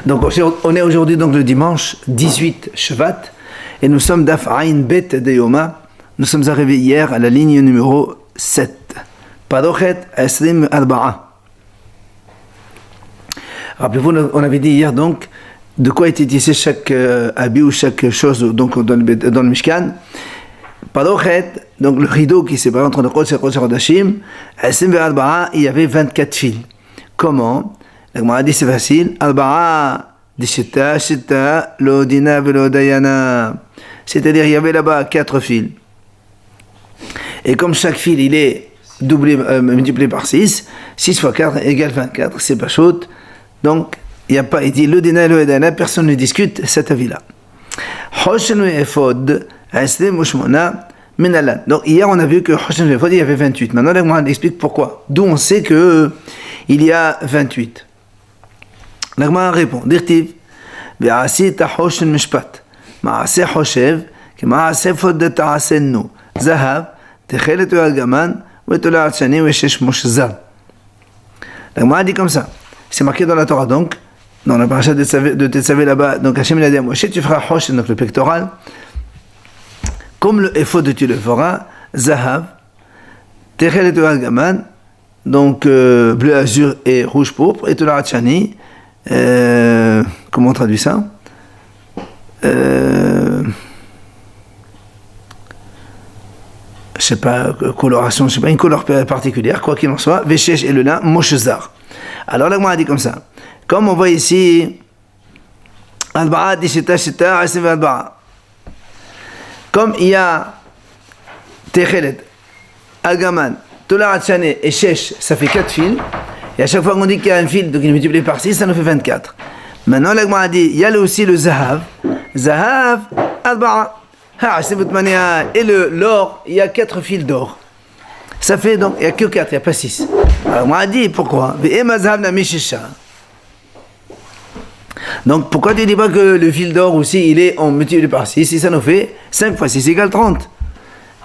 Donc on est aujourd'hui donc le dimanche 18 Shvat et nous sommes d'Af Ain Bet de Yoma. Nous sommes arrivés hier à la ligne numéro 7. Parochet Esrim Arba'a. Rappelez-vous, on avait dit hier donc de quoi était tissé chaque habit ou chaque chose donc dans le Mishkan. Parochet, donc le rideau qui sépare entre le Kodesh et le Kodesh HaKodashim, Esrim Arba'a, il y avait 24 fils. Comment? La Gemara dit c'est facile. Arba'a dishita shita lo dina velo dayana. C'est-à-dire il y avait là-bas 4 fils. Et comme chaque fil il est doublé, multiplié par 6, 6 fois 4 égale 24, c'est pas chaud. Donc il n'y a pas, il dit le dina et le dayana, personne ne discute cet avis-là. Hoshen ve efod aslim ushmona minalan. Donc hier on a vu que Hoshen ve efod il y avait 28. Maintenant la Gemara explique pourquoi. D'où on sait que il y a 28. La Gemara répond, Dirtiv, Ve'asita Hoshen Mishpat, Ma'aseh Hoshev, Ki Ma'aseh Fod Ta'asennu, Zahav, Techelet Ve'algaman, Ve'tola Atshani, Ve'shesh Moshzal. La Gemara dit comme ça, c'est marqué dans la Torah donc, dans la paracha de Tetzavé là-bas, donc Hachem il a dit à Moshe, tu feras Hoshen, donc le pectoral, comme le Ephod tu le feras, Zahav, Techelet Ve'algaman, donc bleu azur et rouge pourpre, et Tola Atshani, comment on traduit ça? Je sais pas, coloration, je sais pas, une couleur particulière, quoi qu'il en soit, Veshesh et le lin, Moshezar. Alors là, moi, on a dit comme ça. Comme on voit ici, Al-Ba'a, Dishita, Shita, Asiv Al-Ba'a. Comme il y a Techelet, Al-Gaman, Tola Atshani et Shesh, ça fait 4 fils. Et à chaque fois qu'on dit qu'il y a un fil, donc il est multiplié par 6, ça nous fait 24. Maintenant, la Gemara dit, il y a aussi le Zahav. Zahav, Arba'a. Et l'or, il y a 4 fils d'or. Ça fait donc, il n'y a que 4, il n'y a pas 6. Alors, on a dit, pourquoi? Donc, pourquoi tu ne dis pas que le fil d'or aussi, il est en multiplié par 6, si ça nous fait 5 fois 6 égale 30.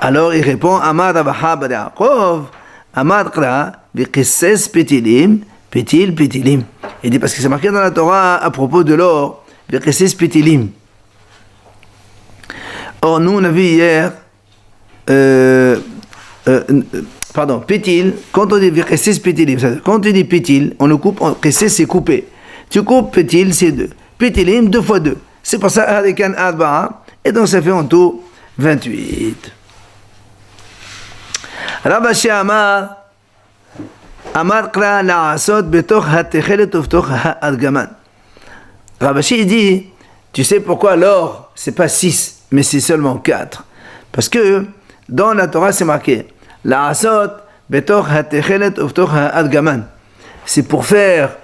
Alors, il répond, Amad Abaha Badaakov, Amad Kra, Vikesses Petilim, Petilim. Il dit parce que c'est marqué dans la Torah à propos de l'or, Vikesses Petilim. Or, nous, on a vu hier, Pétil, quand on dit Vikesses Petilim, quand tu dis Pétil, on le coupe, Kesses c'est coupé. Tu coupes Pétil, c'est 2. Petilim, 2 fois 2. C'est pour ça, Harikan Arba'a, et donc ça fait en tout 28. Rabashi Amar, Amar Kra La'asot Betoch HaTechelet Uvtoch HaAlgaman. Rabashi dit, tu sais pourquoi l'or, c'est pas 6, mais c'est seulement 4. Parce que dans la Torah, c'est marqué La'asot Betoch HaTechelet Uvtoch HaAlgaman. C'est pour faire,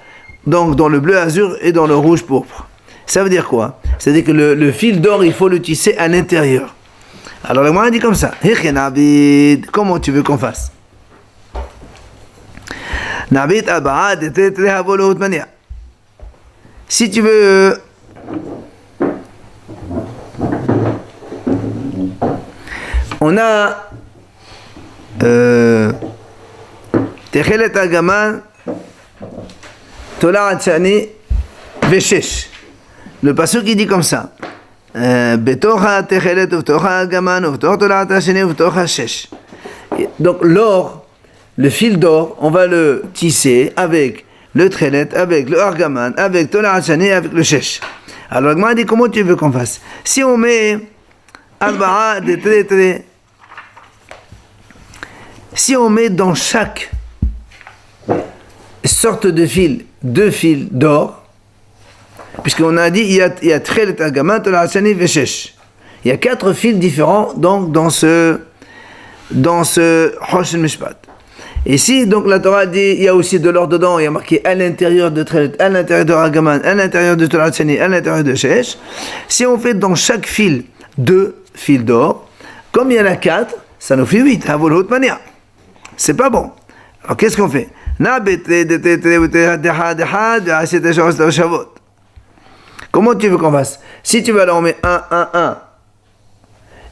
donc, dans le bleu azur et dans le rouge pourpre. Ça veut dire quoi? C'est-à-dire que le fil d'or, il faut le tisser à l'intérieur. Alors, le moyen dit comme ça. Comment tu veux qu'on fasse? Si tu veux, on a Techelet Agaman, Tola Atshani, Veshesh. Le passage qui dit comme ça. Betocha Techelet Uvtocha Agaman, Uvtocha Tola Atshani, Uvtocha Shesh. Donc l'or, le fil d'or, on va le tisser avec le Tchelet, avec le Argaman, avec Tola Atshani, avec le Shesh. Alors, il m'a dit comment tu veux qu'on fasse? Si on met Arba'a de Tre, si on met dans chaque sorte de fil 2 fils d'or, puisqu'on a dit il y a Tchelet, Argaman, Tola Atshani, Veshesh. Il y a 4 fils différents donc dans ce Hoshen Mishpat. Et si donc la Torah dit il y a aussi de l'or dedans, il y a marqué à l'intérieur de Tchelet, à l'intérieur de Argaman, à l'intérieur de Tola Atshani, à l'intérieur de Shesh, si on fait dans chaque fil 2 fils d'or, comme il y en a 4, ça nous fait 8. C'est pas bon. Alors qu'est-ce qu'on fait? Comment tu veux qu'on fasse? Si tu veux, alors on met 1,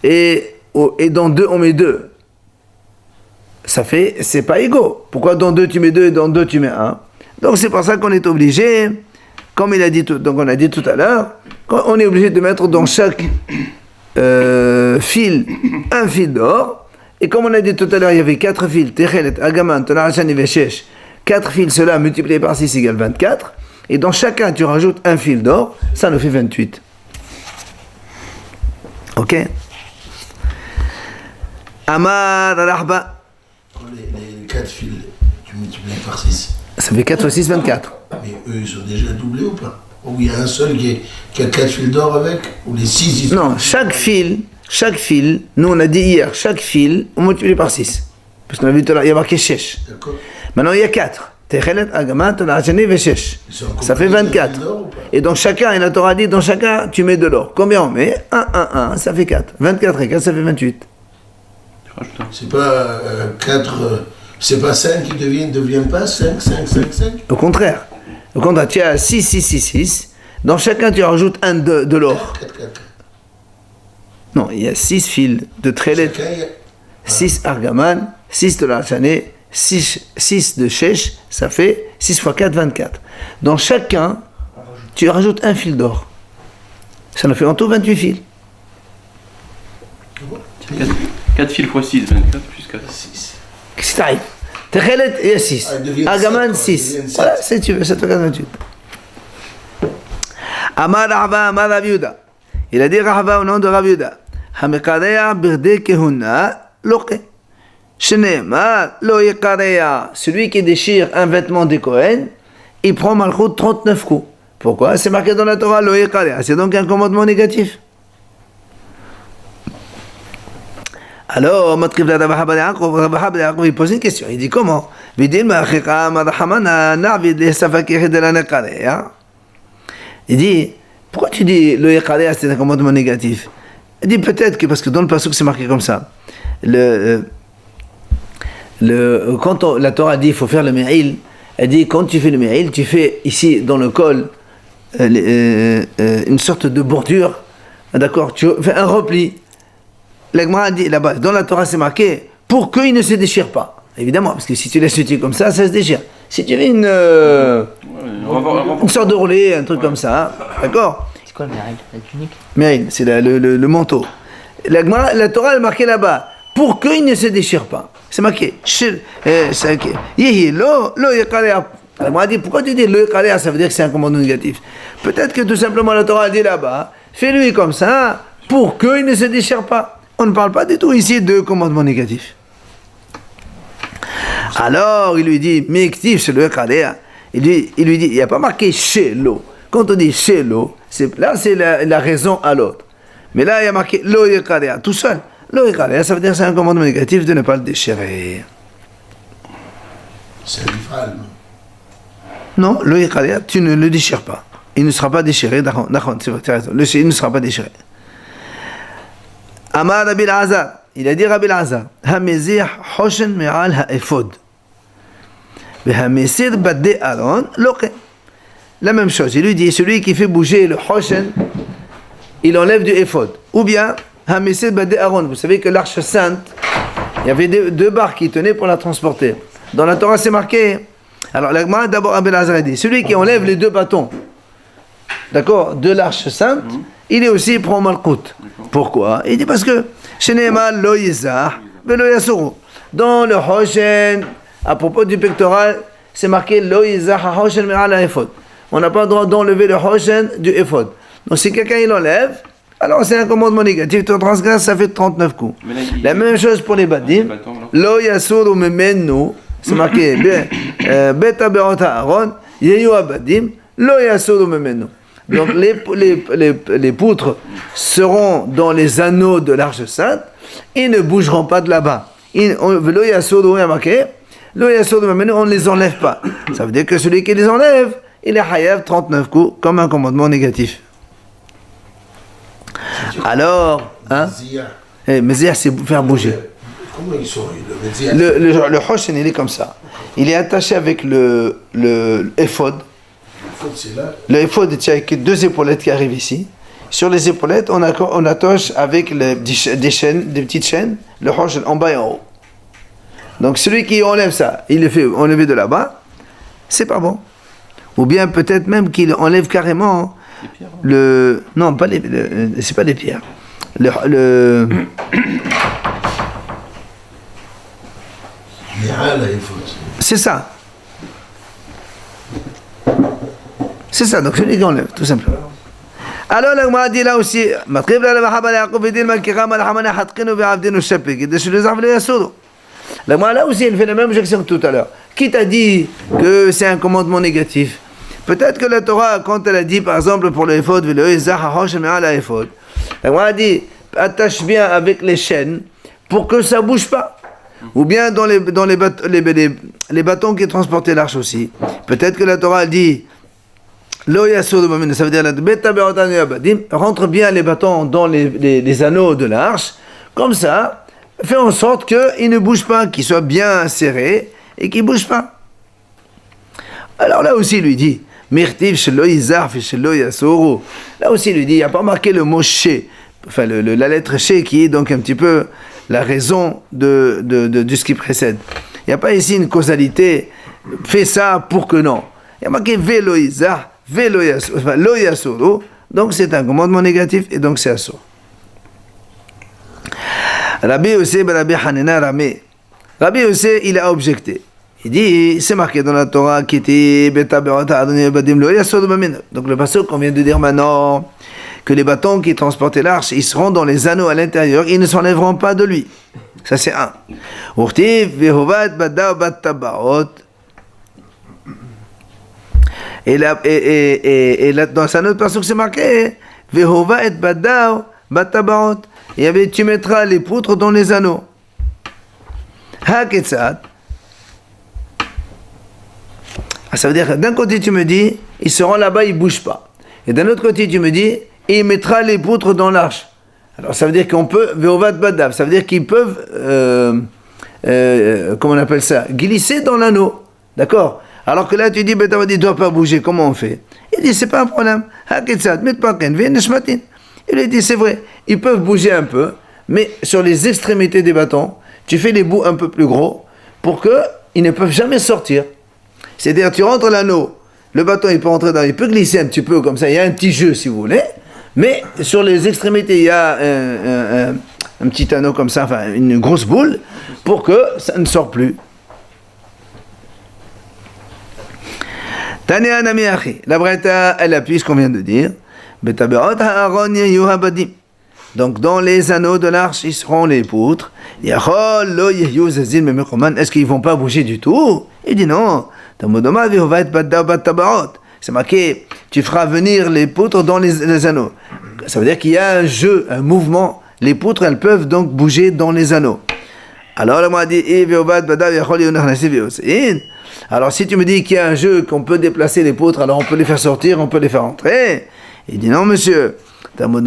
et dans 2, on met 2. Ça fait, c'est pas égaux. Pourquoi dans 2 tu mets 2 et dans 2 tu mets 1? Donc c'est pour ça qu'on est obligé comme il a dit donc on a dit tout à l'heure, on est obligé de mettre dans chaque fil un fil d'or. Et comme on a dit tout à l'heure, il y avait 4 fils, Techelet, Agaman, Tonarachan et Veshesh. 4 fils, cela multiplié par 6 égale 24. Et dans chacun, tu rajoutes un fil d'or, ça nous fait 28. Ok? Amar al-Ahba. Les 4 fils, tu multiplies par 6. Ça fait 4 fois 6, 24. Mais eux, ils sont déjà doublés ou pas? Ou il y a un seul qui a 4 fils d'or avec? Ou les 6 ils sont... Non, chaque fil, nous on a dit hier, chaque fil, on multiplie par 6. Parce qu'on a vu tout à l'heure, il y a marqué Shesh. D'accord. Maintenant il y a 4. Techelet, Agaman, Tonarachani, Veshesh. Ça fait 24. Et dans chacun, et la Torah dit, dans chacun, tu mets de l'or. Combien on met? 1, ça fait 4. 24 et 4, ça fait 28. C'est pas 4, c'est pas 5 qui deviennent pas 5. Au contraire, tu as 6. Dans chacun, tu rajoutes un de l'or. 4. Non, il y a 6 fils de Techelet, 6 Argaman, 6 de l'Archané, 6 de Shesh, ça fait 6 fois 4, 24. Dans chacun, tu rajoutes un fil d'or. Ça nous fait en tout 28 fils. 4 fils fois 6, 24 plus 4. 6. Qu'est-ce qui t'arrive? Techelet, il y a 6. Argaman, 6. Voilà, c'est tu veux, ça te regarde 28. Amar Rahba, Amar Rav Yehuda. Il a dit Rahba au nom de Rav Yehuda. Hamekareya birde kehuna loke. Shenema lo yekareya. Celui qui déchire un vêtement des Kohen, il prend malchut 39 coups. Pourquoi? C'est marqué dans la Torah lo yekareya. C'est donc un commandement négatif. Alors, il pose une question. Il dit comment? Il dit, pourquoi tu dis le yekarea c'est un commandement négatif? Il dit peut-être que parce que dans le pasuk c'est marqué comme ça. Quand la Torah dit il faut faire le me'il, elle dit quand tu fais le me'il, tu fais ici dans le col une sorte de bordure, d'accord? Tu fais un repli. L'Agmara dit là-bas, dans la Torah c'est marqué pour qu'il ne se déchire pas. Évidemment, parce que si tu laisses le truc comme ça se déchire. Si tu fais une sorte de relais, un truc comme ça, d'accord? C'est quoi le méril? La tunique? Méril, c'est le manteau. La Torah est marquée là-bas pour qu'il ne se déchire pas. C'est marqué. L'Agmara dit pourquoi tu dis le yekarea, ça veut dire que c'est un commandement négatif. Peut-être que tout simplement la Torah dit là-bas, fais-lui comme ça pour qu'il ne se déchire pas. On ne parle pas du tout ici de commandement négatif. Alors, il lui dit, Mektiv, c'est le yekarea. Il lui dit, il n'y a pas marqué chez l'eau. Quand on dit chez l'eau, là c'est la raison à l'autre. Mais là, il y a marqué lo yekarea, tout seul. Lo yekarea, ça veut dire que c'est un commandement négatif de ne pas le déchirer. C'est un ifral. Non, lo yekarea, tu ne le déchires pas. Il ne sera pas déchiré, d'accord, c'est vrai, tu as raison. Il ne sera pas déchiré. Amar Rabbi Elazar, il a dit Rabbi Elazar, Hamezih Hoshen Me'al Ha'efod. Vehamesir Badde Aaron Loke. La même chose, il lui dit, celui qui fait bouger le Hoshen, il enlève du Ephod. Ou bien, Hamesir Badde Aaron. Vous savez que l'arche sainte, il y avait deux barres qui tenaient pour la transporter. Dans la Torah, c'est marqué. Alors, d'abord, Rabbi Elazar a dit, celui qui enlève les 2 bâtons, d'accord, de l'arche sainte, il est aussi prend Malkout. Pourquoi? Il dit parce que Shenema lo yizah velo yasuru. Dans le Hoshen, à propos du pectoral, c'est marqué lo yizah Hoshen me'al ha'efod. On n'a pas le droit d'enlever le Hoshen du Ephod. Donc si quelqu'un il enlève, alors c'est un commandement négatif. Tu transgresses, ça fait 39 coups. La même chose pour les badim. Lo yasuru memenu. C'est marqué beta berota Aaron yeyu abadim lo yasuru memenu. Donc les poutres seront dans les anneaux de l'Arche Sainte et ne bougeront pas de là-bas. On ne les enlève pas. Ça veut dire que celui qui les enlève, il est hayav 39 coups comme un commandement négatif. Alors, hein? Mezia, c'est faire bouger. Comment ils sont? Le Hoshen, il est comme ça. Il est attaché avec le Ephod. Le Ephod est avec 2 épaulettes qui arrivent ici. Sur les épaulettes, on attache avec des petites chaînes, le Hoshen en bas et en haut. Donc celui qui enlève ça, il le fait enlever de là-bas, c'est pas bon. Ou bien peut-être même qu'il enlève carrément le... Non, pas les... c'est pas les pierres. C'est ça. C'est ça, donc celui qui enlève, tout simplement. Alors, la Gemara dit là aussi, la Gemara là aussi, elle fait la même objection que tout à l'heure. Qui t'a dit que c'est un commandement négatif? Peut-être que la Torah, quand elle a dit, par exemple, pour le Ephod, la Gemara dit, attache bien avec les chaînes pour que ça ne bouge pas. Ou bien dans les bâtons qui transportaient l'arche aussi. Peut-être que la Torah dit, ça veut dire rentre bien les bâtons dans les anneaux de l'arche, comme ça, fais en sorte qu'ils ne bougent pas, qu'ils soient bien serrés et qu'ils ne bougent pas. Alors là aussi, il lui dit, là aussi, il lui dit, il n'y a pas marqué le mot chez, enfin la lettre chez qui est donc un petit peu la raison de ce qui précède. Il n'y a pas ici une causalité, fais ça pour que non. Il y a marqué veloïzah. Donc c'est un commandement négatif et donc c'est assour. Rabbi Yossé, il a objecté. Il dit, c'est marqué dans la Torah qui était donc le passage qu'on vient de dire maintenant, que les bâtons qui transportaient l'arche, ils seront dans les anneaux à l'intérieur, ils ne s'enlèveront pas de lui. Ça c'est un. Et là, dans un autre passage, c'est marqué Vehova et Badao Batabaot. Il y avait tu mettras les poutres dans les anneaux. Haketsat. Ça veut dire que d'un côté tu me dis, ils seront là-bas, ils ne bougent pas. Et d'un autre côté tu me dis, il mettra les poutres dans l'arche. Alors ça veut dire qu'on peut Vehova et Badav. Ça veut dire qu'ils peuvent, comment on appelle ça, glisser dans l'anneau. D'accord? Alors que là, tu dis, il ne doit pas bouger, comment on fait? Il dit, c'est pas un problème. Il lui dit, c'est vrai, ils peuvent bouger un peu, mais sur les extrémités des bâtons, tu fais les bouts un peu plus gros pour qu'ils ne peuvent jamais sortir. C'est-à-dire, tu rentres l'anneau, le bâton, il peut rentrer il peut glisser un petit peu comme ça, il y a un petit jeu si vous voulez, mais sur les extrémités, il y a un petit anneau comme ça, enfin une grosse boule, pour que ça ne sorte plus. Tania Nami Achi, la Breta, elle appuie ce qu'on vient de dire. Donc dans les anneaux de l'arche, ils seront les poutres. Est-ce qu'ils ne vont pas bouger du tout? Il dit non. C'est marqué, tu feras venir les poutres dans les anneaux. Ça veut dire qu'il y a un jeu, un mouvement. Les poutres, elles peuvent donc bouger dans les anneaux. Alors là, moi, dit, alors si tu me dis qu'il y a un jeu qu'on peut déplacer les poutres, alors on peut les faire sortir, on peut les faire entrer. Il dit non monsieur. L'autre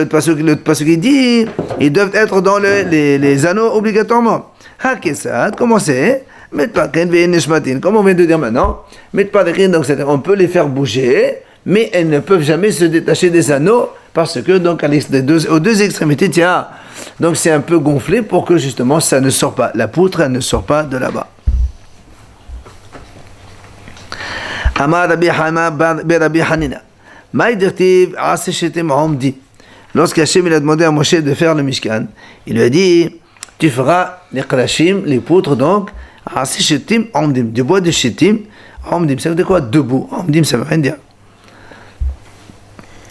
passage qui dit, ils doivent être dans les anneaux obligatoirement. Comment c'est? Comme on vient de dire maintenant, donc on peut les faire bouger, mais elles ne peuvent jamais se détacher des anneaux parce que donc aux deux extrémités, tiens, donc c'est un peu gonflé pour que justement ça ne sort pas. La poutre, elle ne sort pas de là-bas. Amar Rabbi Hanina. Lorsqu'Hachem il a demandé à Moshe de faire le Mishkan, il lui a dit, tu feras les krashim, les poutres donc, du bois de shittim, omdim, ça veut dire quoi? Debout. Omdim, ça veut rien dire.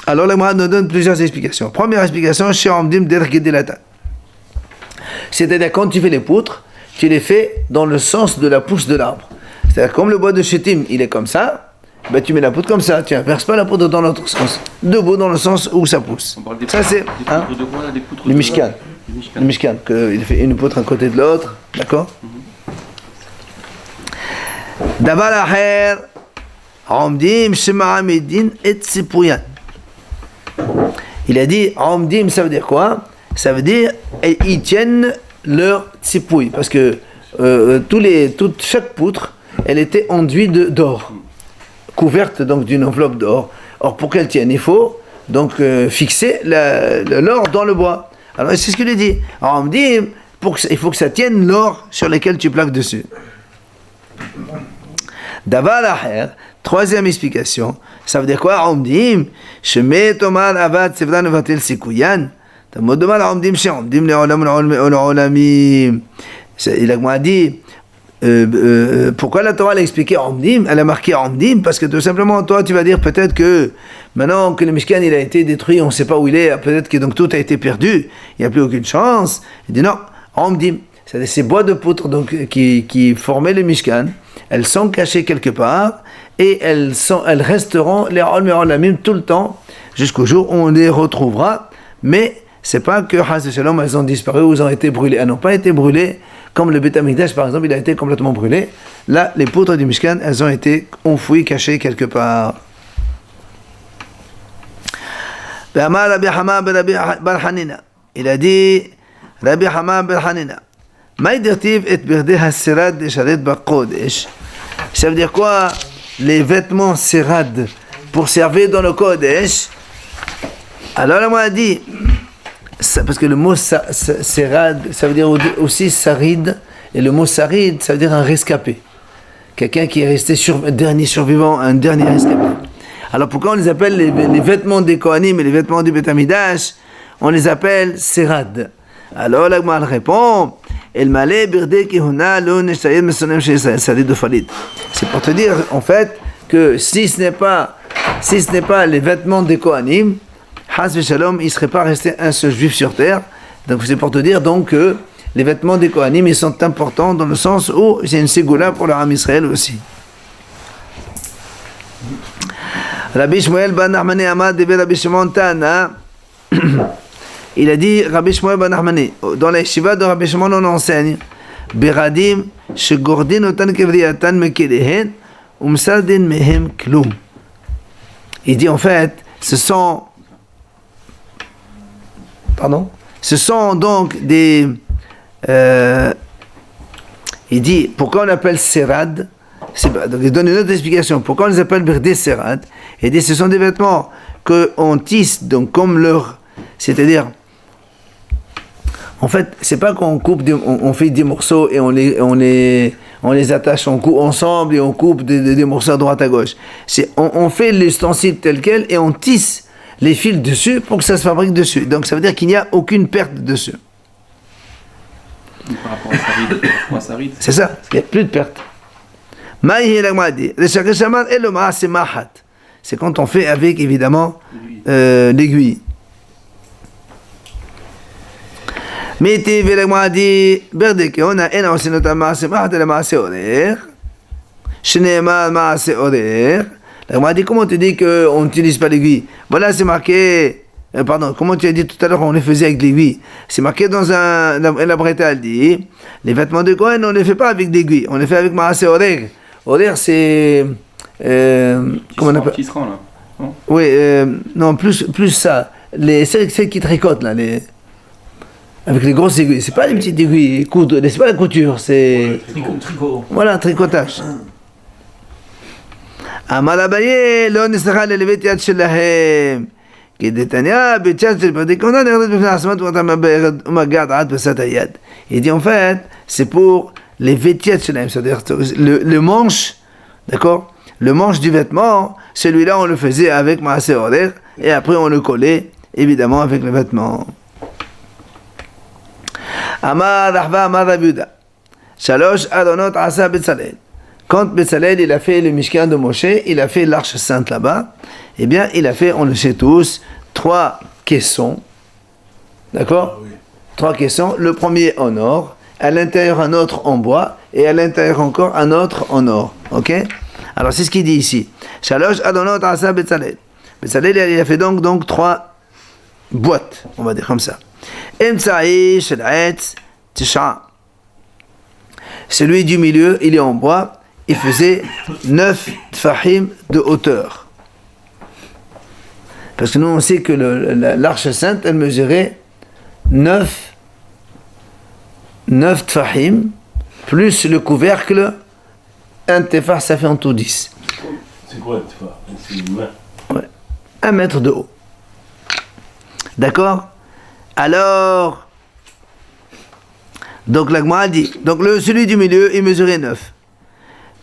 Alors la Gemara nous donne plusieurs explications. Première explication, c'est-à-dire quand tu fais les poutres, tu les fais dans le sens de la pousse de l'arbre. C'est-à-dire comme le bois de shittim, il est comme ça, ben tu mets la poutre comme ça, tu n'inverses pas la poutre dans l'autre sens. Debout dans le sens où ça pousse. Ça c'est le Mishkan. Le Mishkan, il fait une poutre à côté de l'autre, d'accord? Davar aher, omdim shema'amidin et tzipuyan. Il a dit, omdim, ça veut dire quoi? Ça veut dire, ils tiennent leur tsipouille, parce que chaque poutre, elle était enduite d'or, couverte donc d'une enveloppe d'or. Or, pour qu'elle tienne, il faut donc fixer l'or dans le bois. Alors, c'est ce qu'il dit. Omdim, il faut que ça tienne l'or sur lequel tu plaques dessus. Davar aher, troisième explication, ça veut dire quoi? Omdim, sheme tomar avad sevran vatel sikuyan. Tamod domar omdim she omdim leolam olamim. Il a dit, pourquoi la Torah l'a expliqué Omdim? Elle a marqué Omdim parce que tout simplement, toi, tu vas dire peut-être que maintenant que le Mishkan il a été détruit, on ne sait pas où il est, peut-être que donc tout a été perdu, il n'y a plus aucune chance. Il dit non, Omdim, c'est-à-dire ces bois de poutre donc, qui formaient le Mishkan, elles sont cachées quelque part et elles resteront les Olamim tout le temps jusqu'au jour où on les retrouvera, mais c'est pas que Chas Shalom elles ont disparu ou elles ont été brûlées, elles n'ont pas été brûlées. Comme le Beth Amikdash, par exemple, il a été complètement brûlé. Là, les poutres du Mishkan, elles ont été enfouies, cachées quelque part. Il a dit, Rabbi Hama bar Hanina, ça veut dire quoi? Les vêtements sérad pour servir dans le Kodesh. Alors, là, moi, a dit, parce que le mot sérad, ça veut dire aussi sarid, et le mot sarid, ça veut dire un rescapé. Quelqu'un qui est resté dernier survivant, un dernier rescapé. Alors pourquoi on les appelle les vêtements des Kohanim et les vêtements du Beth Amikdash? On les appelle sérad. Alors la Gemara répond, El malé birde kihuna lo neshayed mesonem shel sarid de falid. C'est pour te dire en fait que si ce n'est pas les vêtements des Kohanim, Chas v'Shalom, il ne serait pas resté un seul juif sur terre. Donc c'est pour te dire donc que les vêtements des Kohanim, ils sont importants dans le sens où c'est une ségoula pour le Ham Israël aussi. Rabbi Shmuel ben Nachmani Amad de Rabbi Shimon Tana, il a dit, Rabbi Shmuel ben Nachmani, dans la yeshiva de Rabbi Shimon on enseigne, Beradim shegordin otan kevriatan mekelehen umsaldin mehem klum. Il dit en fait, ce sont donc des... il dit, pourquoi on appelle Serad? Donc il donne une autre explication. Pourquoi on les appelle Berdé Serad? Il dit, ce sont des vêtements qu'on tisse, donc comme leur... C'est-à-dire, en fait, c'est pas qu'on coupe, on fait des morceaux et on les attache, on coupe ensemble et on coupe des morceaux à droite à gauche. On fait l'ustensile tel quel et on tisse les fils dessus pour que ça se fabrique dessus. Donc ça veut dire qu'il n'y a aucune perte dessus. Par rapport à Sarid. C'est ça, il n'y a plus de perte. C'est quand on fait avec évidemment l'aiguille. Mais tu veux la dit berdek on a un aussi notre masse mahat la masse horaire. Shnema masse horaire. La dit comment tu dis que on n'utilise pas l'aiguille? Voilà, c'est marqué. Pardon, comment tu as dit tout à l'heure on les faisait avec l'aiguille? C'est marqué dans la Breta, elle dit les vêtements de Kohen on ne les fait pas avec l'aiguille, on les fait avec maase horaire. Horaire c'est comment on appelle? Tisserand là. Non? Oui, non plus ça. Celles qui tricotent là, avec les grosses aiguilles. C'est pas les petites aiguilles, c'est pas la couture, c'est tricot. Voilà, un tricotage. Amar Abaye lo nisracha lelevet yad shelahem. Il dit en fait, c'est pour les vêtiets, c'est-à-dire le manche, d'accord? Le manche du vêtement, celui-là on le faisait avec Maaseh Horer et après on le collait évidemment avec le vêtement. Amar Rahva Amar Rabiuda. Shalosh Adonot Asa Betzalel. Quand Betzalel il a fait le Mishkan de Moshe, il a fait l'arche sainte là-bas, eh bien il a fait, on le sait tous, 3 caissons, d'accord? Oui. 3 caissons, le premier en or, à l'intérieur un autre en bois, et à l'intérieur encore un autre en or, ok? Alors c'est ce qu'il dit ici. Shalosh Adonot Asa Betzalel. Betzalel il a fait donc 3 boîtes, on va dire comme ça. Emtsai Shel Etz Tisha. Celui du milieu, il est en bois, il faisait 9 tfahim de hauteur. Parce que nous on sait que l'arche sainte, elle mesurait 9 tfahim, plus le couvercle, un tefah, ça fait en tout 10. C'est quoi un tefah? C'est une main. Ouais. 1 mètre de haut. D'accord? Alors, donc la Gemara dit, donc celui du milieu, il mesurait 9.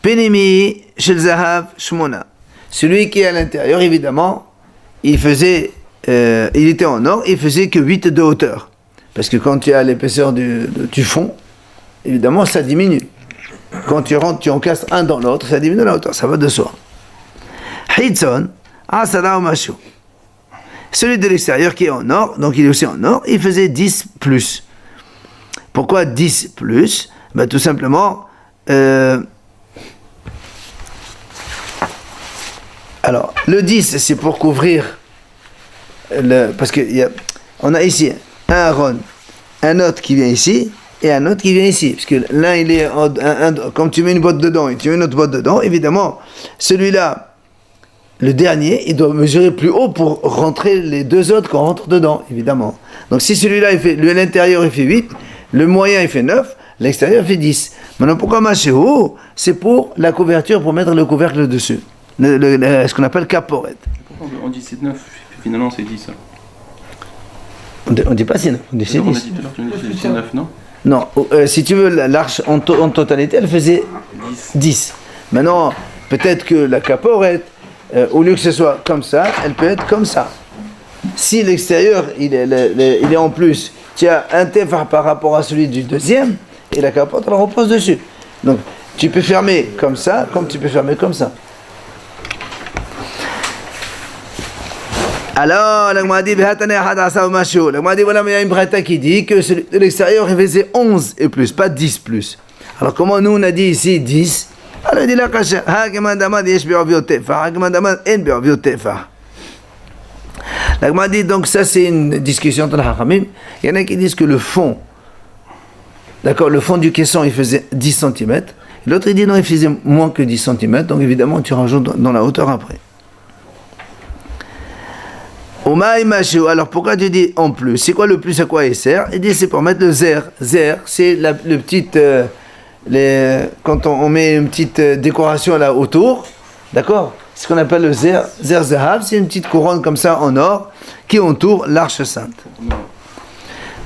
Penimi shel zahav shmona. Celui qui est à l'intérieur, évidemment, il était en or, il faisait que 8 de hauteur. Parce que quand tu as l'épaisseur du fond, évidemment, ça diminue. Quand tu rentres, tu encastres un dans l'autre, ça diminue la hauteur, ça va de soi. Hitzon, asada mashu. Celui de l'extérieur qui est en or, donc il est aussi en or, il faisait 10 plus. Pourquoi 10 plus? Ben, tout simplement, alors, le 10, c'est pour couvrir, parce qu'on a ici un Aaron, un autre qui vient ici, et un autre qui vient ici. Parce que l'un, il est, comme tu mets une botte dedans et tu mets une autre botte dedans, évidemment, celui-là, le dernier, il doit mesurer plus haut pour rentrer les deux autres qu'on rentre dedans, évidemment. Donc si celui-là, l'intérieur, il fait 8, le moyen, il fait 9, l'extérieur, il fait 10. Maintenant, pourquoi Machéo? C'est pour la couverture, pour mettre le couvercle dessus. Ce qu'on appelle caporette. Pourquoi on dit c'est 9, finalement c'est 10 ça. On dit pas c'est 9, on dit c'est 10. On a dit tout à l'heure, tu me dis c'est 9, non? Non, si tu veux, l'arche en totalité, elle faisait 10. Maintenant, peut-être que la caporette, au lieu que ce soit comme ça, elle peut être comme ça. Si l'extérieur, il est en plus, tu as un tefar par rapport à celui du deuxième, et la caporette, elle repose dessus. Donc, tu peux fermer comme ça, comme tu peux fermer comme ça. Alors, la Gemara dit, voilà, mais il y a une braïta qui dit que celui de l'extérieur, il faisait 11 et plus, pas 10 plus. Alors, comment nous, on a dit ici 10? Alors, il dit la kasha, la Gemara dit, donc ça, c'est une discussion entre les Hachamim. Il y en a qui disent que le fond, d'accord, le fond du caisson, il faisait 10 cm. L'autre, il dit non, il faisait moins que 10 cm. Donc, évidemment, tu rajoutes dans la hauteur après. Alors pourquoi tu dis en plus? C'est quoi le plus, à quoi il sert? Il dit c'est pour mettre le zer. Zer, c'est le petit, quand on met une petite décoration là autour, d'accord? Ce qu'on appelle le zer zahav, c'est une petite couronne comme ça en or qui entoure l'arche sainte.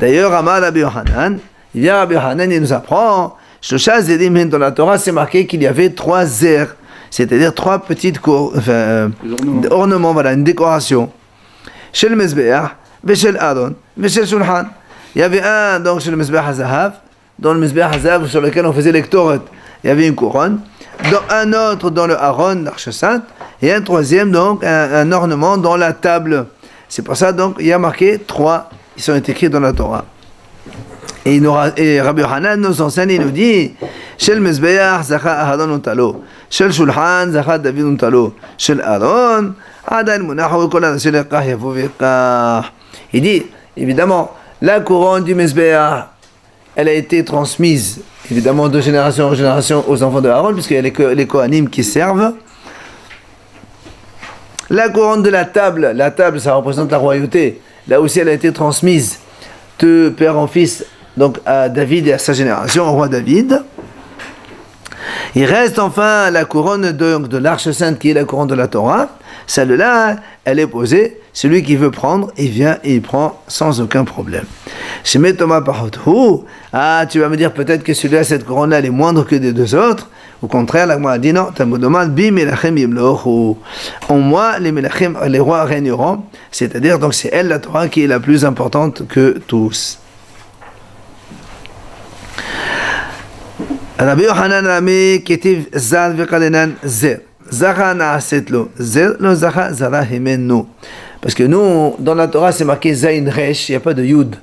D'ailleurs, Amar Rabbi Yohanan, il vient Rabbi Yohanan, il nous apprend, Shosha Zedim dans la Torah, c'est marqué qu'il y avait 3 zer, c'est-à-dire 3 petites ornements, voilà, une décoration. Chez le Mezbeach, Veshel Aaron, Veshel Shulchan. Il y avait un donc chez le Mezbeach Hazahav, dans le Mezbeach Hazahav sur lequel on faisait les Ktoret, il y avait une couronne. Dans un autre dans le Aaron, l'arche sainte, et un troisième donc un ornement dans la table. C'est pour ça donc il y a marqué 3, ils sont écrits dans la Torah. Et Rabbi Hanan nous enseigne, il nous dit Shel Mezbeach Zacha Aharon Untalo, Shel Shulchan Zacha David Untalo, Shel Aaron. Il dit, évidemment, la couronne du Mezbeach, elle a été transmise, évidemment, de génération en génération aux enfants de Aaron, puisqu'il y a les Kohanim qui servent. La couronne de la table, ça représente la royauté. Là aussi, elle a été transmise de père en fils, donc à David et à sa génération, au roi David. Il reste enfin la couronne de l'Arche Sainte, qui est la couronne de la Torah. Celle-là, elle est posée. Celui qui veut prendre, il vient et il prend sans aucun problème. Shemé Thomas Parhotou. Ah, tu vas me dire peut-être que celui-là, cette couronne-là, elle est moindre que des deux autres. Au contraire, la Gemara dit non. Bi melachem yimlochu. En moi, les melachem, les rois régneront. C'est-à-dire, donc, c'est elle, la Torah, qui est la plus importante que tous. Rabbi Yohanan Rami ketiv zal v'kalenan zer. Zara na'aset lo. Zer lo zara zara hemenu. Parce que nous, dans la Torah, c'est marqué zayin resh, il n'y a pas de yud.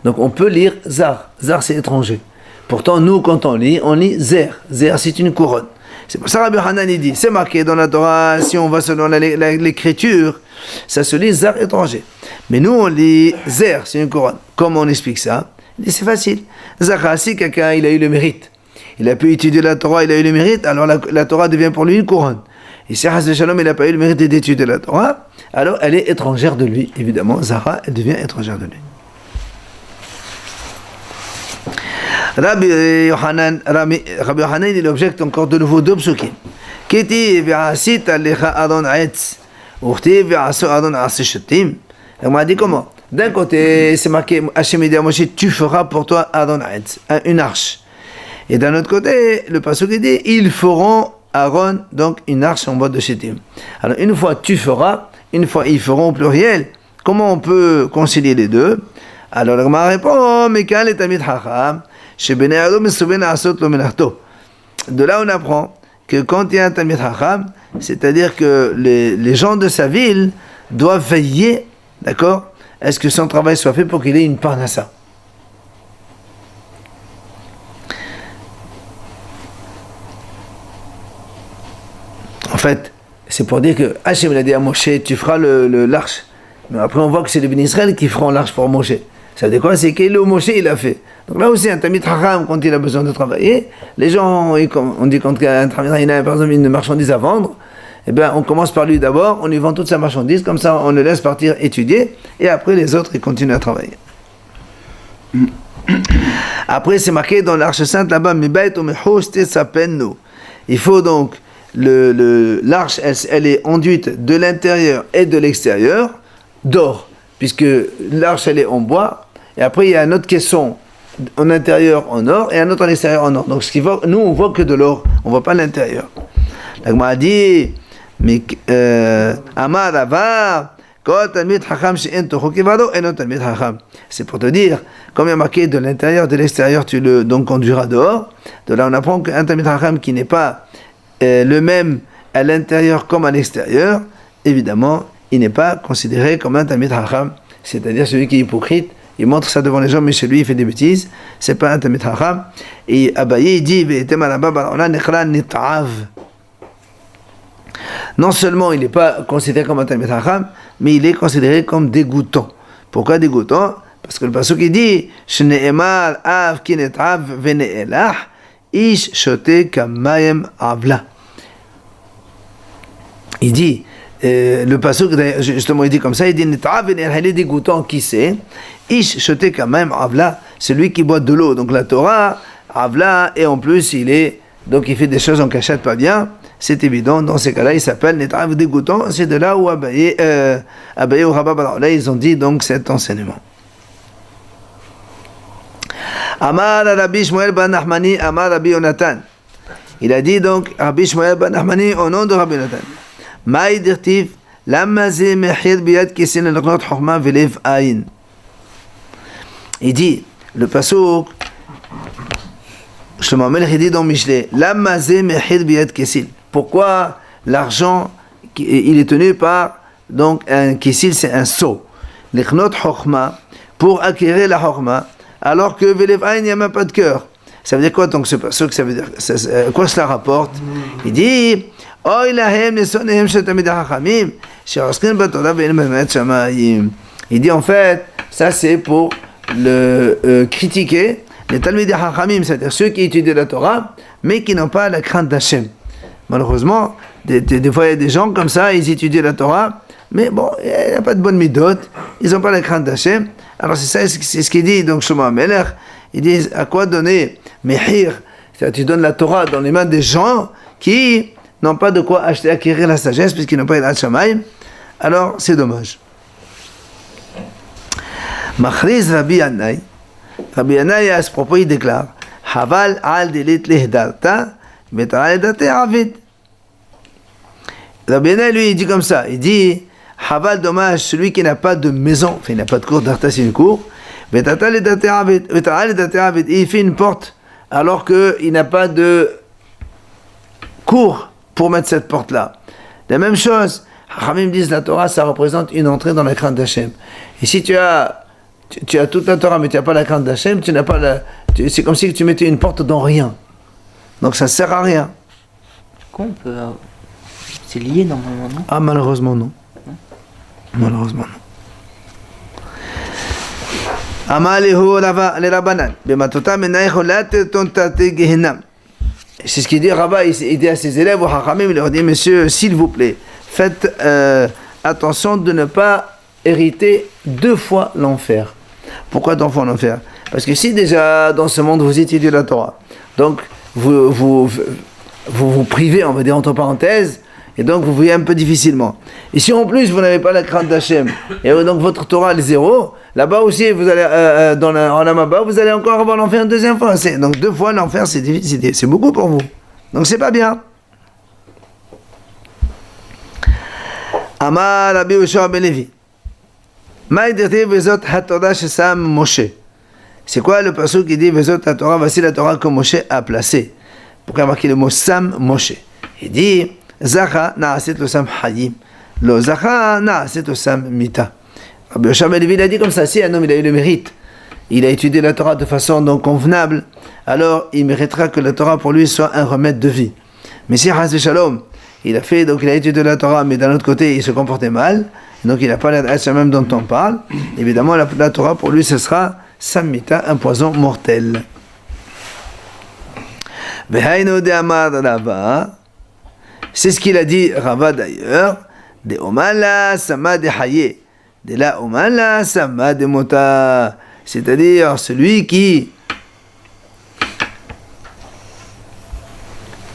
Donc on peut lire zar. Zar, c'est étranger. Pourtant, nous, quand on lit zer. Zer, c'est une couronne. C'est pour ça Rabbi Yohanan dit, c'est marqué dans la Torah, si on va selon l'écriture, ça se lit zar étranger. Mais nous, on lit zer, c'est une couronne. Comment on explique ça? Il dit, c'est facile. Zara, si quelqu'un il a eu le mérite, il a pu étudier la Torah, il a eu le mérite, alors la Torah devient pour lui une couronne. Et si Hasbe Shalom, il n'a pas eu le mérite d'étudier la Torah, alors elle est étrangère de lui. Évidemment, Zara, elle devient étrangère de lui. Rabbi Yohanan, il objecte encore de nouveau 2 psukim. Kiti v'asit alecha adon aetz, urti v'aso adon asishatim. On m'a dit comment? D'un côté, c'est marqué, Hachem dit à Moshe, tu feras pour toi adon aetz, une arche. Et d'un autre côté, le pasuk dit, ils feront Aaron, donc une arche en bois de Shittim. Alors une fois tu feras, une fois ils feront au pluriel, comment on peut concilier les deux? Alors la Gemara répond, mais quand les Talmid Chacham, chez Bnei Adam Mesouven Asot Lo Melachto. De là on apprend que quand il y a un Talmid Chacham, c'est-à-dire que les gens de sa ville doivent veiller, d'accord, est-ce que son travail soit fait pour qu'il ait une parnassa. En fait, c'est pour dire que Hachem a dit à Moshe, tu feras l'arche. Mais après, on voit que c'est les Béni Israël qui feront l'arche pour Moshe. Ça veut dire quoi? C'est que le Moshe, il a fait. Donc là aussi, un Talmid Chacham, quand il a besoin de travailler, les gens, on dit quand un Talmid Chacham a par exemple une marchandise à vendre, eh bien, on commence par lui d'abord, on lui vend toute sa marchandise, comme ça, on le laisse partir étudier, et après, les autres, ils continuent à travailler. Après, c'est marqué dans l'Arche Sainte là-bas, il faut donc, l'arche, elle est enduite de l'intérieur et de l'extérieur d'or, puisque l'arche, elle est en bois, et après, il y a un autre caisson en intérieur en or, et un autre en extérieur en or. Donc, nous, on voit que de l'or, on ne voit pas l'intérieur. La Gemara dit, mais Amar Rava, c'est pour te dire, comme il y a marqué de l'intérieur, de l'extérieur, tu le donc conduiras dehors. De là, on apprend qu'un Talmid Chacham qui n'est pas le même à l'intérieur comme à l'extérieur, évidemment, il n'est pas considéré comme un Talmid Chacham, c'est-à-dire celui qui est hypocrite. Il montre ça devant les gens, mais chez lui, il fait des bêtises. C'est pas un Talmid Chacham. Et Abaye, il dit, non seulement il n'est pas considéré comme un Talmid Chacham, mais il est considéré comme dégoûtant. Pourquoi dégoûtant? Parce que le pasuk il dit Shne'emar av kinetav vene'elah ish shote kamayem avla. Il dit le pasuk justement il dit comme ça, il dit netav vene'elah, il est dégoûtant. Qui c'est? Ish shote kamayem avla, celui qui boit de l'eau. Donc la Torah avla, et en plus il fait des choses en cachette pas bien. C'est évident, dans ces cas-là, il s'appelle Netrav dégoûtant. C'est de là où Abaye ou Rabba Balaola, ils ont dit donc cet enseignement. Amar Rabbi Shmuel ben Nachmani, Amar Rabbi Yonatan. Il a dit donc Rabbi Shmuel ben Nachmani au nom de Rabbi Yonatan. Maï dirtiv, Lamaze mechir biyad kisin l'aknot chokma velev ayin. Il dit, le pasuk, Shlomo HaMelech dit dans Mishlei, Lamaze mechir biyad kisin. Pourquoi l'argent, il est tenu par donc un kissil, c'est un seau. L'ikhnot chokhma, pour acquérir la chokhma, alors que velev ayin, il n'y a même pas de cœur. Ça veut dire quoi donc ce que ça veut dire? Quoi cela rapporte? Il dit, Oy lahem nesonehem shetamid hachamim, she'oskin b'torah ve'en be'emet shamayim. Il dit en fait, ça c'est pour critiquer les Talmidei Chachamim, c'est-à-dire ceux qui étudient la Torah, mais qui n'ont pas la crainte d'Hachem. Malheureusement, des fois il y a des gens comme ça, ils étudient la Torah, mais bon, il n'y a pas de bonne midot, ils n'ont pas la crainte d'Hachem. Alors c'est ce qu'il dit, donc Shlomo HaMelech, il dit à quoi donner Mehir, c'est-à-dire tu donnes la Torah dans les mains des gens qui n'ont pas de quoi acquérir la sagesse, puisqu'ils n'ont pas Yirat Shamayim, alors c'est dommage. Machriz Rabbi Yanai, à ce propos, il déclare Haval al delit lehdarta, betara ledate avid. Rabbi Yanai, lui, il dit comme ça, il dit Haval, dommage, celui qui n'a pas de maison, enfin il n'a pas de cour, darta c'est une cour, betara ledate avid, il fait une porte alors qu'il n'a pas de cour pour mettre cette porte-là. La même chose, Chachamim disent la Torah, ça représente une entrée dans la crainte d'Hachem. Et si tu as toute la Torah, mais tu n'as pas la crainte d'Hachem, tu n'as pas c'est comme si tu mettais une porte dans rien. Donc ça ne sert à rien. C'est lié normalement, non? Ah, malheureusement non. Malheureusement non. Amalehu le Rabbanan. Bematota menaïcho later tontate gehinam. C'est ce qu'il dit Rabba, il dit à ses élèves, au Hachamim, il leur dit, messieurs, s'il vous plaît, faites attention de ne pas hériter 2 fois l'enfer. Pourquoi 2 fois l'enfer? Parce que si déjà dans ce monde vous étudiez la Torah, donc vous privez, on va dire entre parenthèses, et donc vous vivez un peu difficilement. Et si en plus vous n'avez pas la crainte d'Hachem, et donc votre Torah est 0, là-bas aussi vous allez dans en Amaba, vous allez encore avoir l'enfer une 2e fois. Donc 2 fois l'enfer, c'est difficile, c'est beaucoup pour vous. Donc c'est pas bien. Amar Rabbi Yoshua ben Levi. Maïdirti vezot haTorah shesam Moshe. C'est quoi le passage qui dit vezot haTorah, voici la Torah que Moshe a placée. Pourquoi marquer le mot Sam Moshe? Il dit Zacha na'asit lo Sam Hayim. Lo Zacha na'asit lo Sam Mita. Rabbi Yoshua ben Levi l'a dit comme ça. Si un homme il a eu le mérite, il a étudié la Torah de façon donc convenable, alors il méritera que la Torah pour lui soit un remède de vie. Mais si Haz Shalom, il a étudié la Torah, mais d'un autre côté il se comportait mal, donc il n'a pas l'air d'être même dont on parle, évidemment la Torah pour lui ce sera Samita, un poison mortel. Vehainu de Amar Rava, c'est ce qu'il a dit Rava d'ailleurs, de Omala Sama de Haye, de la Omala Sama de Mota, c'est-à-dire celui qui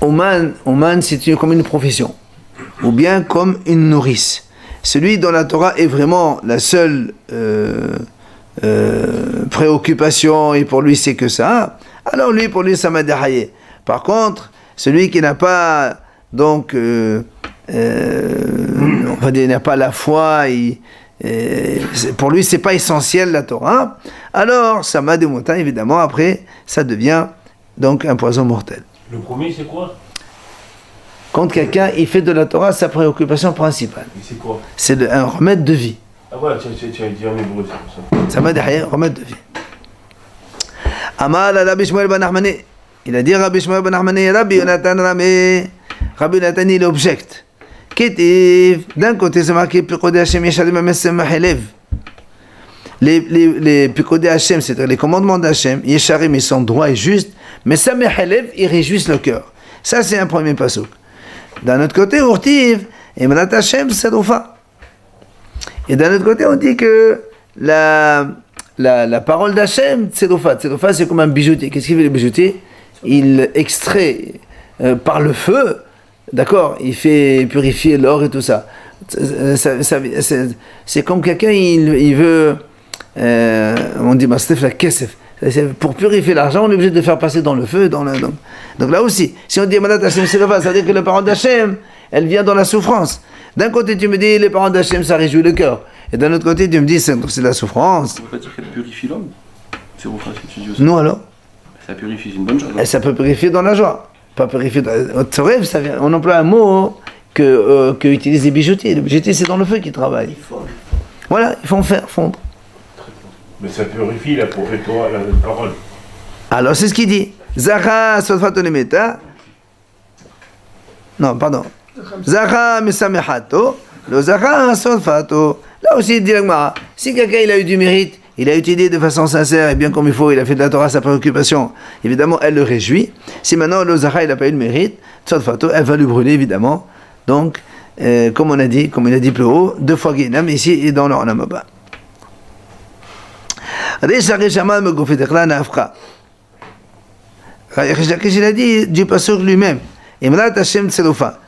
Oman c'est comme une profession, ou bien comme une nourrice. Celui dont la Torah est vraiment la seule préoccupation et pour lui c'est que ça, alors lui pour lui ça m'a déraillé. Par contre, celui qui n'a pas donc on va dire n'a pas la foi, pour lui c'est pas essentiel la Torah, alors ça m'a démonté évidemment après ça devient donc un poison mortel. Le premier, c'est quoi? Quand quelqu'un il fait de la Torah sa préoccupation principale. Et c'est quoi? C'est un remède de vie. Ah voilà, tu as dit en hébreu, c'est pour ça. Ça m'a derrière, remède de vie. Amar Rabbi Shmuel ben Nachmani. Il a dit Rabbi Shmuel ben Nachmani, Rabbi Yonatan Rami. Rabbi Yonatan il objecte. Kétiv, d'un côté c'est marqué Pikodé Hashem Yeshalim Amesem Mahelev. Les Pikodé Hashem, c'est-à-dire les commandements d'Hashem, Yesharim ils sont droits et justes, mais ça Mahelev, ils réjouissent le cœur. Ça c'est un premier pasuk. D'un autre côté, Urtiv, Emrat Hashem Sadofa. Et d'un autre côté, on dit que la parole d'Hachem, Tsedofa. Tsedofa, c'est comme un bijoutier. Qu'est-ce qu'il fait le bijoutier? Il extrait par le feu, d'accord? Il fait purifier l'or et tout ça. C'est comme quelqu'un, il veut, on dit, la kesef. Pour purifier l'argent, on est obligé de le faire passer dans le feu. Donc là aussi, si on dit Madat Hashem Tsedofa, ça veut dire que la parole d'Hachem, elle vient dans la souffrance. D'un côté, tu me dis, les paroles d'Hachem, ça réjouit le cœur. Et d'un autre côté, tu me dis, c'est la souffrance. Ça ne veut pas dire qu'elle purifie l'homme? C'est au fait, tu dis aussi. Non, alors? Ça purifie, c'est une bonne chose. Et ça peut purifier dans la joie. Pas purifier dans la... On emploie un mot que utilisent les bijoutiers. Les bijoutiers, c'est dans le feu qu'ils travaillent. Voilà, ils font faire fondre. Mais ça purifie la parole. Alors, c'est ce qu'il dit. Zacha Sotfatonemeta. Non, pardon. Zacha Mesamehato. Le Zacha Sotfato. Là aussi, il dit l'Agmara. Si quelqu'un il a eu du mérite, il a étudié de façon sincère et bien comme il faut, il a fait de la Torah sa préoccupation, évidemment, elle le réjouit. Si maintenant le Zacha il n'a pas eu de mérite, Sotfato, elle va lui brûler, évidemment. Donc, comme il a dit plus haut, 2 fois Guénam, ici et dans le Olam-Haba. Qu'est-ce qu'il a dit du pasuk lui-même? Imrat Hashem Tsedofa.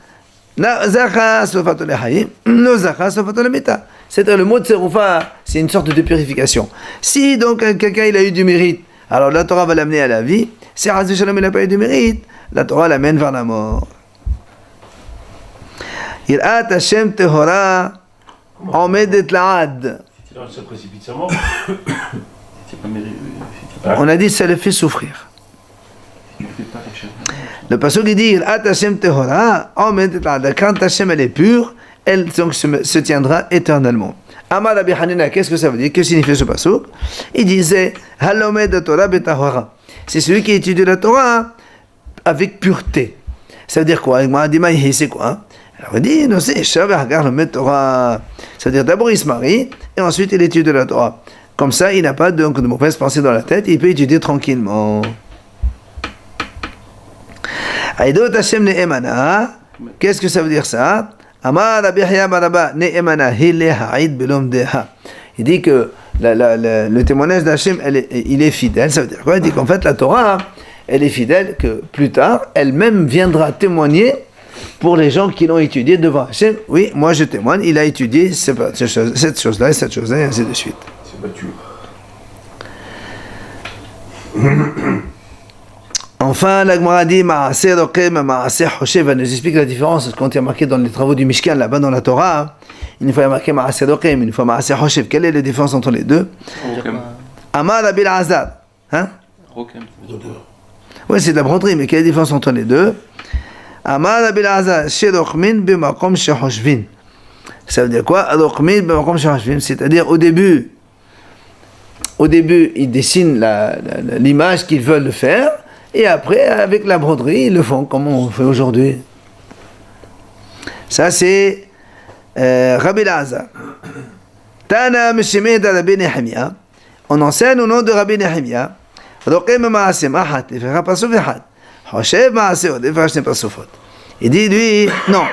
C'est-à-dire le mot Tserufa, c'est une sorte de purification. Si donc quelqu'un il a eu du mérite, alors la Torah va l'amener à la vie. Si Haz Shalom il n'a pas eu du mérite, la Torah l'amène vers la mort. Irat Hashem Tehora Omedet La'ad. Si tu se précipite sa mort. C'est pas mérité. On a dit ça le fait souffrir. Le passage il dit Irat Hashem Tehora Omedet La'ad. Quand Hashem elle est pure, elle donc se tiendra éternellement. Amar Rabbi Hanina, qu'est-ce que ça veut dire? Que signifie ce passage? Il disait Halomed Torah betahora. C'est celui qui étudie la Torah avec pureté. Ça veut dire quoi? C'est quoi? Alors il dit non, c'est Shabbat Torah. Ça veut dire d'abord il se marie et ensuite il étudie la Torah. Comme ça, il n'a pas de mauvaise pensée dans la tête, il peut étudier tranquillement. Aïdot Hashem Ne'emana. Qu'est-ce que ça veut dire ça? Amar Rabbi Yahya Baraba Ne'emana Hile Ha'id Belom Deha. Il dit que le témoignage d'Hachem, il est fidèle. Ça veut dire quoi? Il dit qu'en fait la Torah, elle est fidèle, que plus tard, elle-même viendra témoigner pour les gens qui l'ont étudié devant Hachem. Oui, moi je témoigne, il a étudié cette chose-là et cette chose-là, et ainsi de suite. C'est battu. enfin, la Gemara dit Ma'aseh Rokem, Ma'aseh Hoshev. Elle nous explique la différence quand il y a marqué dans les travaux du Mishkan, là-bas dans la Torah. Une fois il y a marqué Ma'aseh Rokem, une fois Ma'aseh Hoshev. Quelle est la différence entre les deux? Rokem. Amar Rabbi Elazar. Hein? Rokem. Oui, c'est de la broderie, mais quelle est la différence entre les deux? Amar Rabbi Elazar, Sherochmin b'makom shehoshvin. Ça veut dire quoi? Rochmin b'makom shehoshvin. C'est-à-dire, au début, ils dessinent l'image qu'ils veulent faire, et après, avec la broderie, ils le font, comme on fait aujourd'hui. Ça, c'est Rabbi Elazar. Tana Meshemeh da Rabbi Nehemia. On enseigne au nom de Rabbi Nehemia. Rokem ma'aseh mahat, lefera pasuf echad. Hoshev ma'aseh od, lefera shne pasufot. Il dit, lui, non.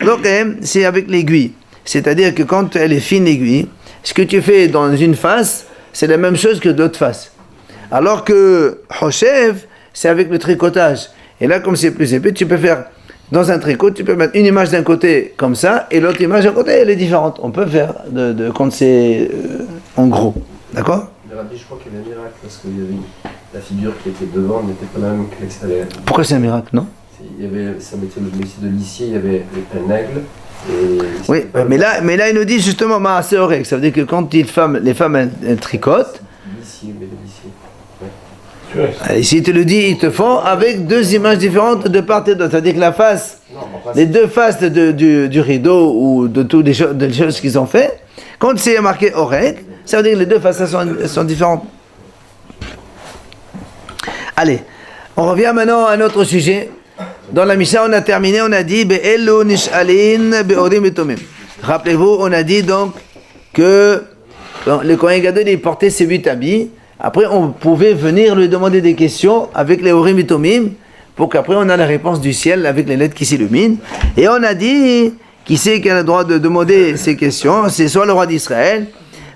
Rokem, c'est avec l'aiguille. C'est-à-dire que quand elle est fine, l'aiguille, ce que tu fais dans une face, c'est la même chose que d'autres faces. Alors que Hoshev, c'est avec le tricotage. Et là, comme c'est plus épais, tu peux faire, dans un tricot, tu peux mettre une image d'un côté comme ça, et l'autre image d'un côté, elle est différente. On peut faire quand c'est en gros. D'accord? Le Rabbi, je crois qu'il y avait un miracle, parce que la figure qui était devant n'était pas la même que l'extérieur. Pourquoi c'est un miracle, non? Ça mettait le métier de lissier, il y avait un aigle. Oui, mais là, il nous dit justement Ma'aseh Orek. Ça veut dire que quand les femmes elles tricotent, lissier, mais le lissier. Ici, il te le dit, ils te font avec deux images différentes de part et d'autre. C'est-à-dire que la face, les deux faces du rideau ou de toutes les choses qu'ils ont fait, quand c'est marqué Orek, ça veut dire que les deux faces sont différentes. Allez, on revient maintenant à un autre sujet. Dans la Mishnah, on a terminé, on a dit Be'elu nish'alin be'orim etomim. Rappelez-vous, on a dit donc que le Kohen Gadol, il portait ses 8 habits. Après, on pouvait venir lui demander des questions avec les Orim et Tomim, pour qu'après on a la réponse du ciel avec les lettres qui s'illuminent. Et on a dit, qui c'est qui a le droit de demander ces questions? C'est soit le roi d'Israël,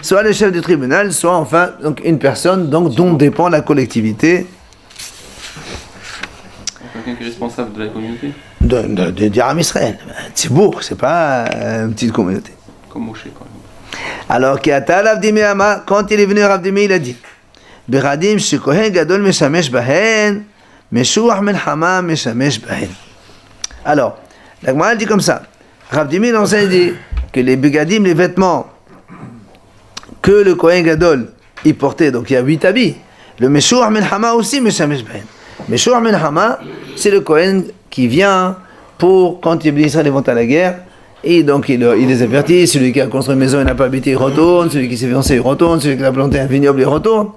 soit le chef du tribunal, soit enfin donc une personne donc, dont dépend la collectivité. Quelqu'un qui est responsable de la communauté? De Diram Israël. C'est beau, c'est pas une petite communauté. Comme Moshe, par exemple. Alors, quand il est venu à Ravdimi, il a dit Beradim shekohen gadol meshamesh bahen, meshuach melchama meshamesh bahen. Alors, la Gemara dit comme ça. Ravdimi l'enseigne dit que les begadim, les vêtements que le Kohen Gadol il portait, donc il y a 8 habits. Le meshuach melchama aussi meshamesh bahen. Meshuach melchama, c'est le Kohen qui vient pour quand les Israël vont à la guerre. Et donc il les avertit, celui qui a construit une maison et n'a pas habité, il retourne, celui qui s'est fiancé, il retourne, celui qui a planté un vignoble, il retourne.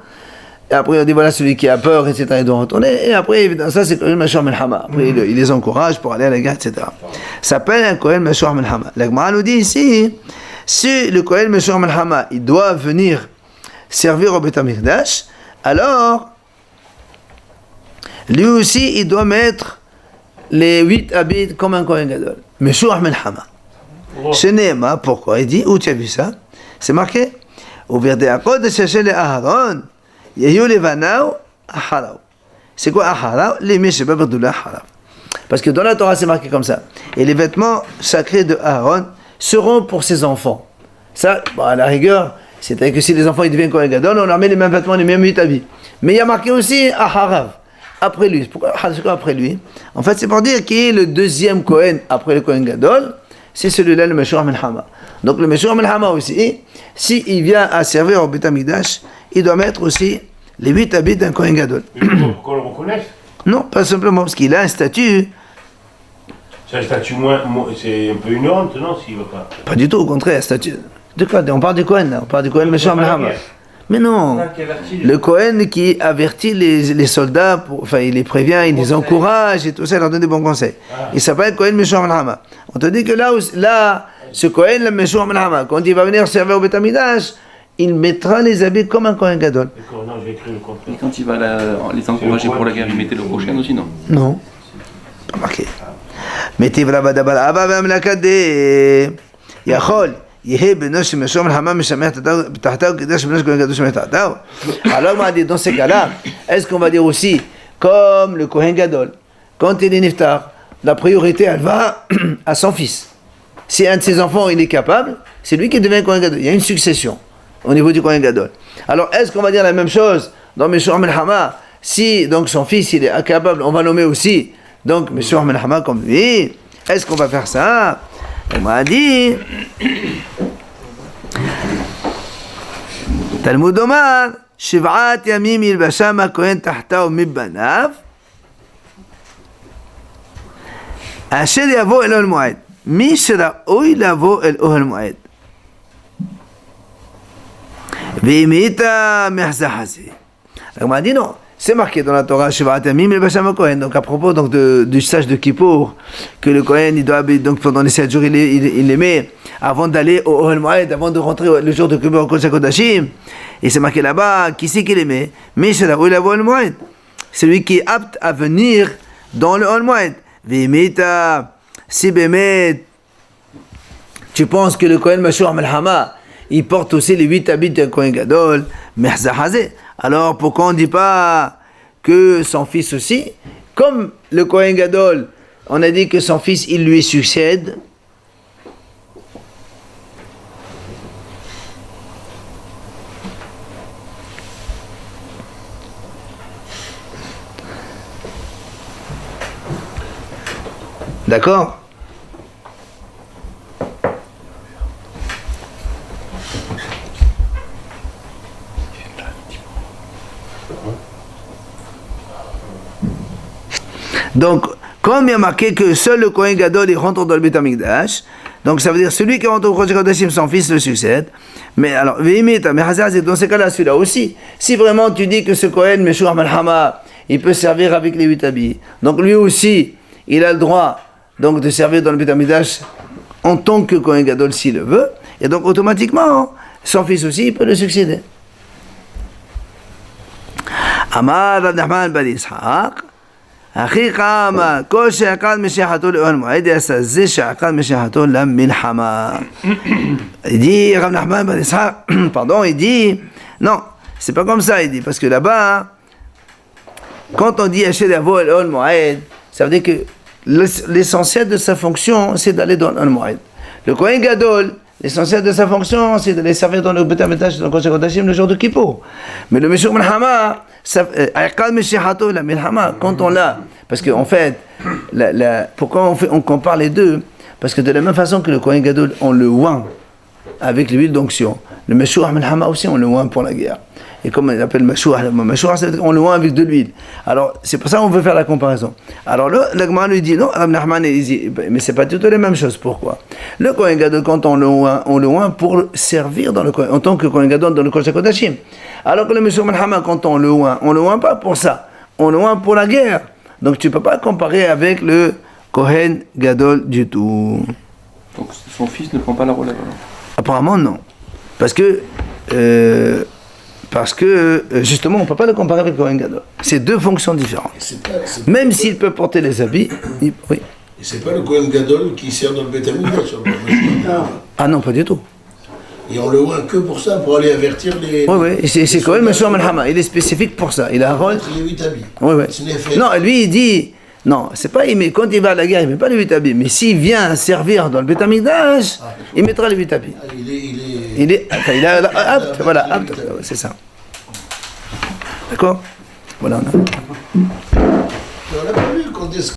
Et après on dit voilà, celui qui a peur, etc., il doit retourner. Et après, évidemment, ça c'est Kohen Meshouach Melchama. Après il les encourage pour aller à la guerre, etc. Ça s'appelle un Kohen Meshouach Melchama. La Gemara nous dit ici, si le Kohen Meshouach Melchama, il doit venir servir au Beit HaMikdash, alors lui aussi il doit mettre les 8 habits comme un Kohen Gadol. Meshouach Melchama. Chez Nehema, pourquoi? Il dit, où tu as vu ça? C'est marqué. C'est quoi Aharav? Parce que dans la Torah, c'est marqué comme ça. Et les vêtements sacrés de Aaron seront pour ses enfants. Ça, bon, à la rigueur, c'est-à-dire que si les enfants ils deviennent Kohen Gadol, on leur met les mêmes vêtements, les mêmes 8 habits. Mais il y a marqué aussi Aharav. Après lui. Pourquoi après lui? En fait, c'est pour dire qu'il est le deuxième Kohen après le Kohen Gadol. C'est celui-là, le Meshouach Melchama. Donc le Meshouach Melchama aussi, s'il vient à servir au Beit HaMikdash, il doit mettre aussi les 8 habits d'un Kohen Gadol. Pour qu'on le reconnaisse? Non, pas simplement parce qu'il a un statut. C'est un statut c'est un peu une honte, non, s'il ne va pas? Pas du tout, au contraire, statut. De quoi? On parle du Kohen, là. On parle du Kohen Meshouach Melchama. Mais non, le Kohen qui avertit les soldats, enfin il les prévient, il les encourage et tout ça, il leur donne des bons conseils. Il s'appelle Kohen Meshouach Melchama. On te dit que là ce Kohen, le Meshouach Melchama, quand il va venir servir au Beit HaMikdash, il mettra les habits comme un Kohen Gadol. D'accord, non, j'ai cru le contraire. Et quand il va les encourager pour la guerre, il mettait le prochain aussi, non? Non, pas marqué. Mettez là-bas d'abord, Abba Vem Lakade, Yachol. Alors, on va dire, dans ces cas-là, est-ce qu'on va dire aussi, comme le Kohen Gadol, quand il est niftar, la priorité, elle va à son fils. Si un de ses enfants, il est capable, c'est lui qui devient Kohen Gadol. Il y a une succession au niveau du Kohen Gadol. Alors, est-ce qu'on va dire la même chose dans Meshouach Melchama? si donc son fils il est incapable, on va nommer aussi donc Meshuach Melhama comme lui. Est-ce qu'on va faire ça? Elle m'a dit Talmud Omar Shiv'at yamim yilbasham hakohen tahtahu mibanav asher yavo el ohel moed mi שראוי לבוא אל אוהל מועד ואם היית מחזחזי. On m'a dit non, c'est marqué dans la Torah Shiv'at yamim yilbasham hakohen. Donc à propos donc du stage de Kippour, que le Kohen il doit donc pendant les 7 jours il les met avant d'aller au Ohel Moed, avant de rentrer le jour de Kippour au Kodesh HaKodashim. Et c'est marqué là-bas, qui c'est qui les met? Mais c'est là où il a le Ohel Moed. C'est lui qui est apte à venir dans le Ohel Moed. V'imita, si bémet, tu penses que le Kohen Meshuach Melhama, il porte aussi les 8 habits d'un Kohen Gadol, Mehzahazé. Alors pourquoi on ne dit pas que son fils aussi, comme le Kohen Gadol, on a dit que son fils, il lui succède. D'accord? Donc, comme il y a marqué que seul le Kohen Gadol il rentre dans le Beit HaMikdash, donc ça veut dire celui qui rentre au Kodesh HaKodashim, son fils le succède. Mais alors, dans ce cas-là, celui-là aussi. Si vraiment tu dis que ce Kohen, Meshuach Melhama, il peut servir avec les 8 habits, donc lui aussi, il a le droit donc de servir dans le Beit HaMikdash en tant que Kohen Gadol s'il le veut, et donc automatiquement, son fils aussi, il peut le succéder. Amar Rav Nachman bar Yitzhak, אחי חמה, כל שעקד משיחתו לאוהל מועד יעשה זה שעקד משיחתו למלחמה. Il dit, Rav Nachman bar Yitzhak, pardon, il dit, non, c'est pas comme ça, il dit, parce que là-bas, quand on dit Asher yavo el Ohel Moed, ça veut dire que l'essentiel de sa fonction, c'est d'aller dans le Moed. Le Kohen Gadol, l'essentiel de sa fonction, c'est d'aller servir dans le Beit HaMikdash, dans le Kodesh HaKodashim, le jour de Kippour. Mais le Meshuach Melhama, quand on l'a, parce qu'en fait, pourquoi on compare les deux? Parce que de la même façon que le Kohen Gadol, on le oint avec l'huile d'onction, le Meshuach Melhama aussi, on le oint pour la guerre. Et comme on appelle Meshuach, on le oint avec de l'huile. Alors, c'est pour ça qu'on veut faire la comparaison. Alors, le Gemara lui dit, non, Rav Nachman, il dit, mais c'est pas tout à la même chose. Pourquoi? Le Kohen Gadol, quand on le oint pour servir dans le Kohen, en tant que Kohen Gadol dans le Kodesh HaKodashim. Alors que le Meshuach Melhama, quand on le oint pas pour ça. On le oint pour la guerre. Donc, tu peux pas comparer avec le Kohen Gadol du tout. Donc, son fils ne prend pas la relève alors? Apparemment, non. Parce que justement, on ne peut pas le comparer avec le Kohen Gadol. C'est deux fonctions différentes. Même s'il peut porter les habits, oui. Et c'est pas le Kohen Gadol qui sert dans le Beit HaMikdash. Ah non, pas du tout. Et on le voit que pour ça, pour aller avertir les... Oui, c'est Kohen Meshuach Melhama. Il est spécifique pour ça. Il a un rôle... Les 8 habits. Oui. Non, lui, il dit... Non, c'est pas, quand il va à la guerre, il ne met pas les 8 habits. Mais s'il vient servir dans le Beit HaMikdash, il mettra les 8 habits. Il est apte, voilà, apte, c'est ça. D'accord? Voilà. On n'a pas vu quand est-ce